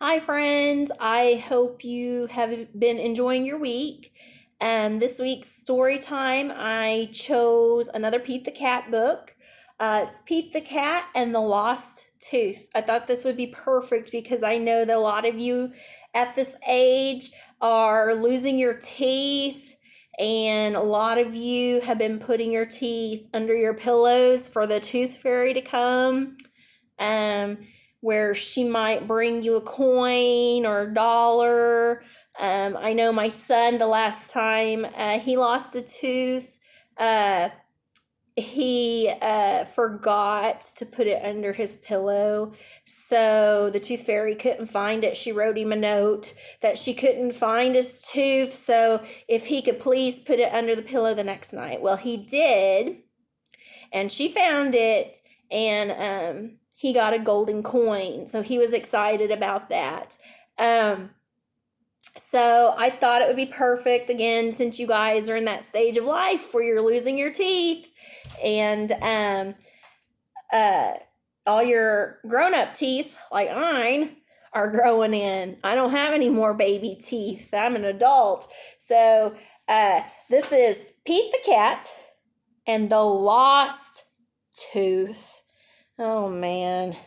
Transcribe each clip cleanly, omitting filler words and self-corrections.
Hi, friends. I hope you have been enjoying your week. This week's story time, I chose another Pete the Cat book. It's Pete the Cat and the Lost Tooth. I thought this would be perfect because I know that a lot of you at this age are losing your teeth, and a lot of you have been putting your teeth under your pillows for the tooth fairy to come. Um, where she might bring you a coin or a dollar. I know my son, the last time he lost a tooth, he forgot to put it under his pillow. So the tooth fairy couldn't find it. She wrote him a note that she couldn't find his tooth. So if he could please put it under the pillow the next night. Well, he did. And she found it. And he got a golden coin, so he was excited about that. So I thought it would be perfect, again, since you guys are in that stage of life where you're losing your teeth, and all your grown-up teeth, like mine, are growing in. I don't have any more baby teeth. I'm an adult. So this is Pete the Cat and the Lost Tooth. Oh, man.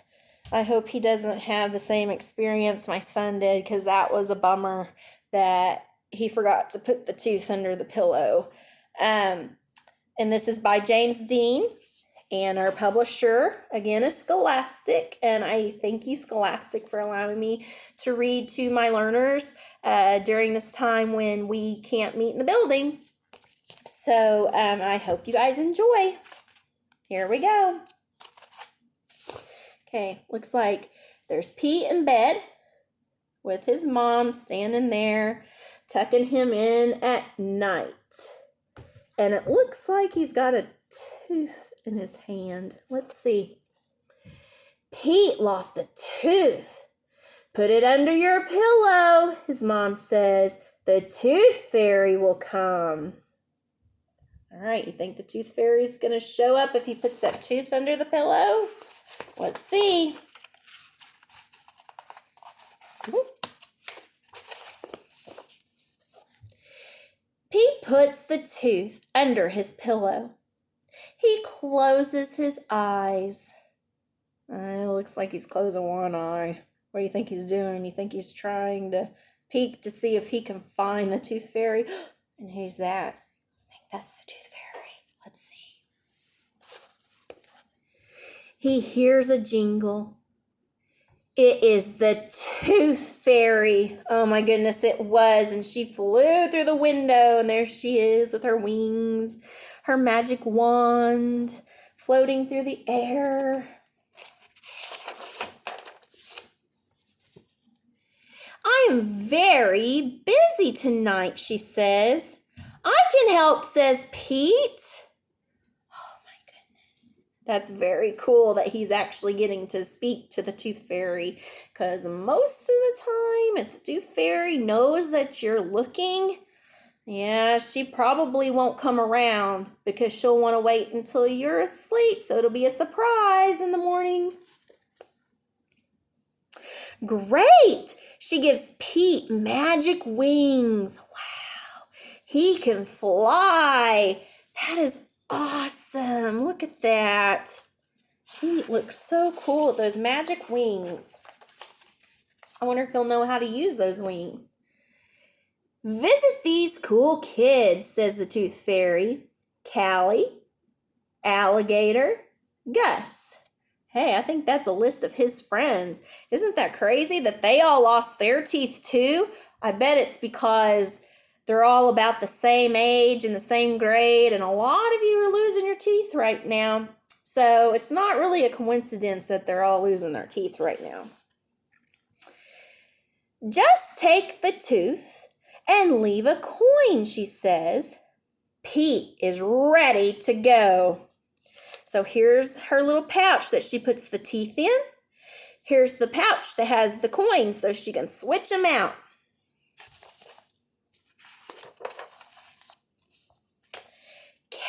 I hope he doesn't have the same experience my son did, because that was a bummer that he forgot to put the tooth under the pillow. And this is by James Dean, and our publisher, again, is Scholastic. And I thank you, Scholastic, for allowing me to read to my learners during this time when we can't meet in the building. So I hope you guys enjoy. Here we go. Okay, looks like there's Pete in bed with his mom standing there, tucking him in at night. And it looks like he's got a tooth in his hand. Let's see. Pete lost a tooth. Put it under your pillow, his mom says. The tooth fairy will come. All right, you think the tooth fairy is going to show up if he puts that tooth under the pillow? Let's see. Pete puts the tooth under his pillow. He closes his eyes. It looks like he's closing one eye. What do you think he's doing? You think he's trying to peek to see if he can find the tooth fairy? And who's that? I think that's the tooth fairy. Let's see. He hears a jingle. It is the tooth fairy. Oh my goodness, it was. And she flew through the window, and there she is with her wings, her magic wand floating through the air. I am very busy tonight, she says. I can help, says Pete. That's very cool that he's actually getting to speak to the tooth fairy, because most of the time, if the tooth fairy knows that you're looking, yeah, she probably won't come around because she'll want to wait until you're asleep, so it'll be a surprise in the morning. Great! She gives Pete magic wings. Wow, he can fly. That is awesome. Look at that. He looks so cool with those magic wings. I wonder if he'll know how to use those wings. Visit these cool kids, says the tooth fairy. Callie, Alligator, Gus. Hey, I think that's a list of his friends. Isn't that crazy that they all lost their teeth too? I bet it's because they're all about the same age and the same grade, and a lot of you are losing your teeth right now. So it's not really a coincidence that they're all losing their teeth right now. Just take the tooth and leave a coin, she says. Pete is ready to go. So here's her little pouch that she puts the teeth in. Here's the pouch that has the coins so she can switch them out.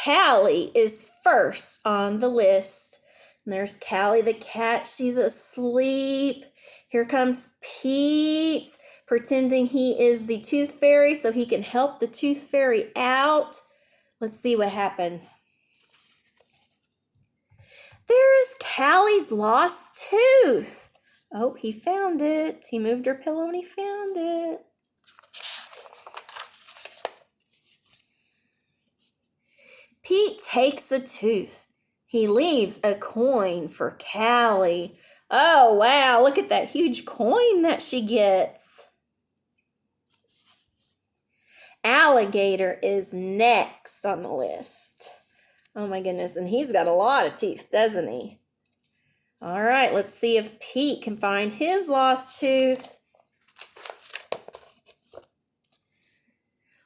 Callie is first on the list. And there's Callie the cat. She's asleep. Here comes Pete, pretending he is the tooth fairy so he can help the tooth fairy out. Let's see what happens. There's Callie's lost tooth. Oh, he found it. He moved her pillow and he found it. Pete takes the tooth. He leaves a coin for Callie. Oh, wow, look at that huge coin that she gets. Alligator is next on the list. Oh my goodness, and he's got a lot of teeth, doesn't he? All right, let's see if Pete can find his lost tooth.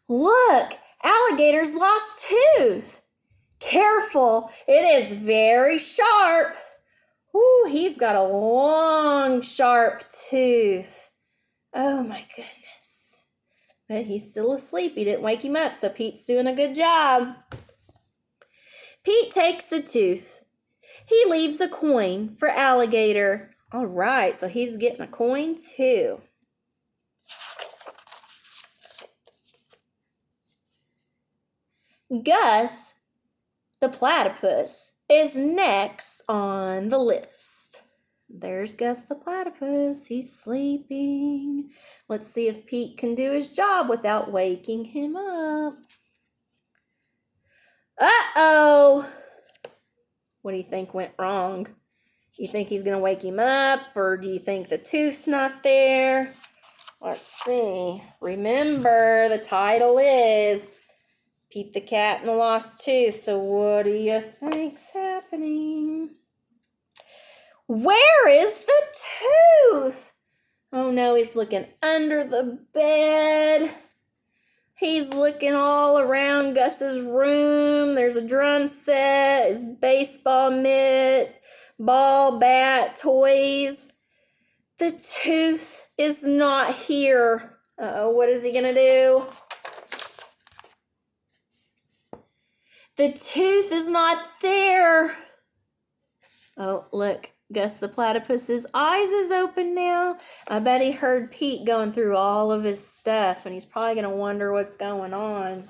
Look, alligator's lost tooth. Careful, it is very sharp. Ooh, he's got a long, sharp tooth. Oh my goodness. But he's still asleep. He didn't wake him up, so Pete's doing a good job. Pete takes the tooth. He leaves a coin for alligator. All right, so he's getting a coin too. Gus, the platypus, is next on the list. There's Gus the platypus. He's sleeping. Let's see if Pete can do his job without waking him up. Uh-oh. What do you think went wrong? You think he's going to wake him up, or do you think the tooth's not there? Let's see. Remember, the title is Pete the Cat and the Lost Tooth. So what do you think's happening? Where is the tooth? Oh no, he's looking under the bed. He's looking all around Gus's room. There's a drum set, his baseball mitt, ball, bat, toys. The tooth is not here. Uh-oh, what is he gonna do? The tooth is not there. Oh, look, Gus the platypus's eyes is open now. I bet he heard Pete going through all of his stuff, and he's probably going to wonder what's going on.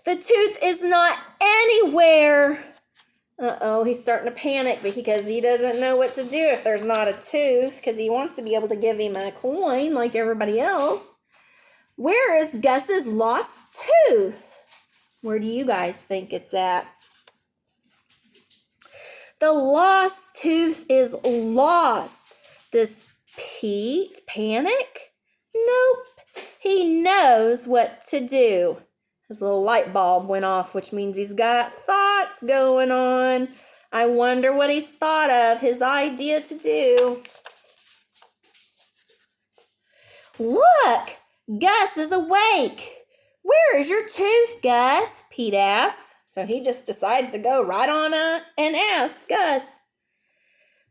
The tooth is not anywhere. Uh-oh, he's starting to panic because he doesn't know what to do if there's not a tooth, because he wants to be able to give him a coin like everybody else. Where is Gus's lost tooth? Where do you guys think it's at? The lost tooth is lost. Does Pete panic? Nope. He knows what to do. His little light bulb went off, which means he's got thoughts going on. I wonder what he's thought of, his idea to do. Look, Gus is awake. Where is your tooth, Gus? Pete asks. So he just decides to go right on and ask Gus.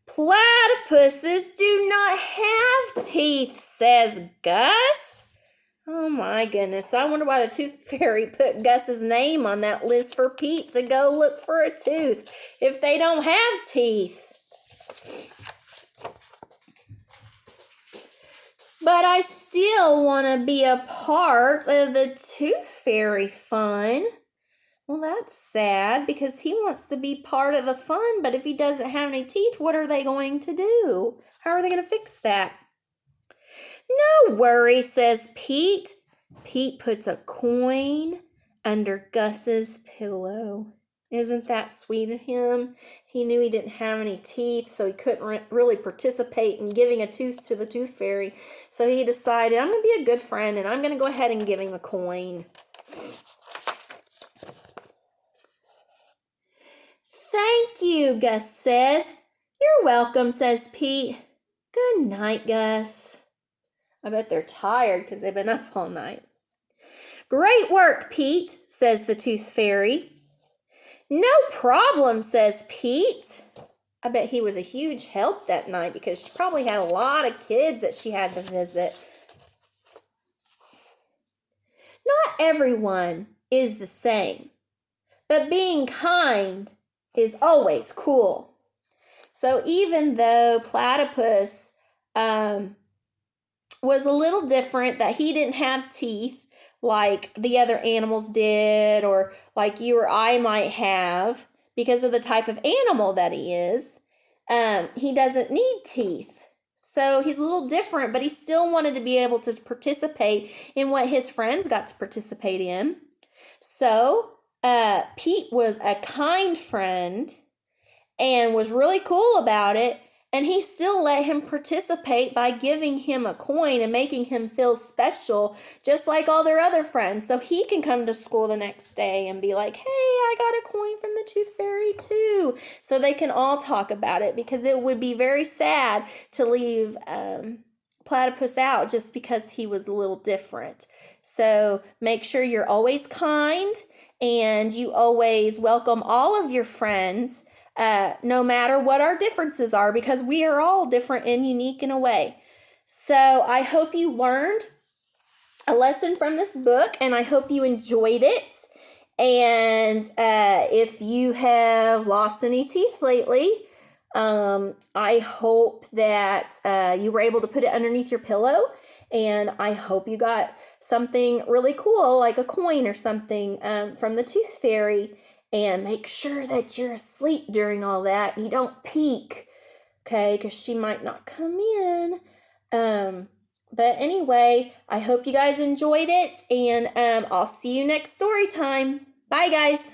Platypuses do not have teeth, says Gus. Oh my goodness. I wonder why the tooth fairy put Gus's name on that list for Pete to go look for a tooth if they don't have teeth. But I still want to be a part of the tooth fairy fun. Well, that's sad because he wants to be part of the fun, but if he doesn't have any teeth, what are they going to do? How are they going to fix that? No worry, says Pete. Pete puts a coin under Gus's pillow. Isn't that sweet of him? He knew he didn't have any teeth, so he couldn't really participate in giving a tooth to the tooth fairy. So he decided, I'm going to be a good friend, and I'm going to go ahead and give him a coin. Thank you, Gus says. You're welcome, says Pete. Good night, Gus. I bet they're tired because they've been up all night. Great work, Pete, says the tooth fairy. No problem, says Pete. I bet he was a huge help that night because she probably had a lot of kids that she had to visit. Not everyone is the same, but being kind is always cool. So even though Platypus was a little different, that he didn't have teeth like the other animals did, or like you or I might have, because of the type of animal that he is. He doesn't need teeth. So he's a little different, but he still wanted to be able to participate in what his friends got to participate in. So Pete was a kind friend and was really cool about it. And he still let him participate by giving him a coin and making him feel special, just like all their other friends. So he can come to school the next day and be like, hey, I got a coin from the Tooth Fairy too. So they can all talk about it, because it would be very sad to leave Platypus out just because he was a little different. So make sure you're always kind and you always welcome all of your friends, no matter what our differences are, because we are all different and unique in a way. So I hope you learned a lesson from this book, and I hope you enjoyed it. And if you have lost any teeth lately, I hope that you were able to put it underneath your pillow, and I hope you got something really cool, like a coin or something, from the Tooth Fairy. And make sure that you're asleep during all that and you don't peek, okay? Because she might not come in. But anyway, I hope you guys enjoyed it, and I'll see you next story time. Bye, guys.